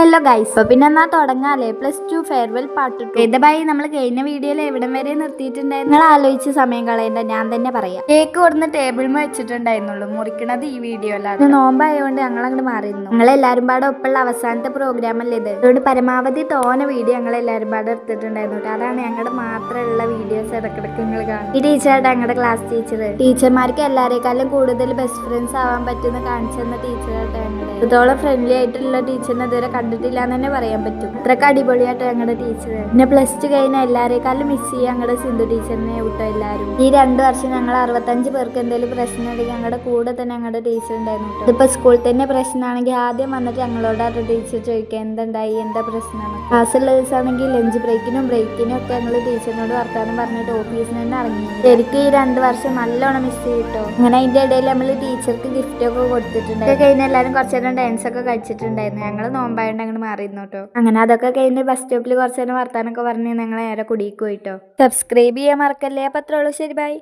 Hello guys, അപ്പോൾ പിന്നെ എന്നാ തുടങ്ങാല്ലേ. +2 ഫെയർവെൽ പാർട്ട് 2. ഇതേബായി നമ്മൾ കഴിഞ്ഞ വീഡിയോയിൽ എവിടം വരെ നിർത്തിയിട്ടുണ്ടായിരുന്നു നിങ്ങൾ ആലോചിച്ച് സമയം കളയണ്ട, ഞാൻ തന്നെ പറയാം. കേക്ക് കൊടുന്ന് ടേബിളിൽ വെച്ചിട്ടുണ്ടായിരുന്നുള്ളൂ, മുറിക്കണത് ഈ വീഡിയോയിലാണ്. നോമ്പായതുകൊണ്ട് ഞങ്ങൾ അങ്ങോട്ട് മാറിയിരുന്നു. ഞങ്ങളെല്ലാവരും പാടെ ഒപ്പമുള്ള അവസാനത്തെ പ്രോഗ്രാം അല്ലേ ഇത്. അതുകൊണ്ട് പരമാവധി വീഡിയോ ഞങ്ങളെല്ലാവരും പാടെ എടുത്തിട്ടുണ്ടായിരുന്നു. അതാണ് ഞങ്ങളുടെ മാത്രമുള്ള വീഡിയോസ് ഇടക്കിടക്ക് നിങ്ങൾ കാണും. ഈ ടീച്ചറുടെ ഞങ്ങളുടെ ക്ലാസ് ടീച്ചർമാർക്ക് എല്ലാവരെക്കാളും കൂടുതൽ ബെസ്റ്റ് ഫ്രണ്ട്സ് ആവാൻ പറ്റുന്ന കാണിച്ചു തന്ന ടീച്ചറായിട്ട് ഞങ്ങളുടെ ഇതോളം ഫ്രണ്ട്ലി ആയിട്ടുള്ള ടീച്ചറിനെ ഇതുവരെ കണ്ടിട്ടില്ല എന്ന് തന്നെ പറയാൻ പറ്റും. അത്രക്ക് അടിപൊളിയായിട്ട് ഞങ്ങളുടെ ടീച്ചർ. പിന്നെ +2 കഴിഞ്ഞ എല്ലാവരെക്കാളും മിസ് ചെയ്യുക ഞങ്ങളുടെ സിന്ധു ടീച്ചറിനെ വിട്ടോ എല്ലാവരും. ഈ 2 വർഷം ഞങ്ങൾ 65 പേർക്ക് എന്തെങ്കിലും പ്രശ്നം ഉണ്ടെങ്കിൽ ഞങ്ങളുടെ കൂടെ തന്നെ ഞങ്ങളുടെ ടീച്ചർ ഉണ്ടായിരുന്നു. ഇതിപ്പോൾ സ്കൂളിൽ തന്നെ പ്രശ്നമാണെങ്കിൽ ആദ്യം വന്നിട്ട് ഞങ്ങളോട് ആ ടീച്ചർ ചോദിക്കുക എന്തുണ്ടായി, എന്താ പ്രശ്നമാണ്. ക്ലാസ്സുള്ള ദിവസമാണെങ്കിൽ ലഞ്ച് ബ്രേക്കിനും ഒക്കെ ഞങ്ങൾ ടീച്ചറിനോട് വർത്താനം പറഞ്ഞിട്ട് ഓഫീസിൽ നിന്ന് ഇറങ്ങി. ശരിക്കും ഈ 2 വർഷം നല്ലോണം മിസ് ചെയ്തിട്ടോ. അങ്ങനെ അതിന്റെ ഇടയിൽ നമ്മൾ ടീച്ചർക്ക് ഗിഫ്റ്റ് ഒക്കെ കൊടുത്തിട്ടുണ്ട്. കഴിഞ്ഞ എല്ലാവരും കുറച്ചു നേരം ഡാൻസ് ഒക്കെ കളിച്ചിട്ടുണ്ടായിരുന്നു. ഞങ്ങൾ നോമ്പായോണ്ട് അങ്ങനെ മാറിയിരുന്നു കേട്ടോ. അങ്ങനെ അതൊക്കെ കഴിഞ്ഞ് ബസ് സ്റ്റോപ്പിൽ കുറച്ചു നേരം വർത്താനൊക്കെ പറഞ്ഞ് ഞങ്ങൾ നേരെ കുടിക്ക് പോയിട്ടോ. സബ്സ്ക്രൈബ് ചെയ്യാൻ മറക്കല്ലേ. അപ്പോൾ അത്രേ ഉള്ളൂ, ശരി, ബൈ.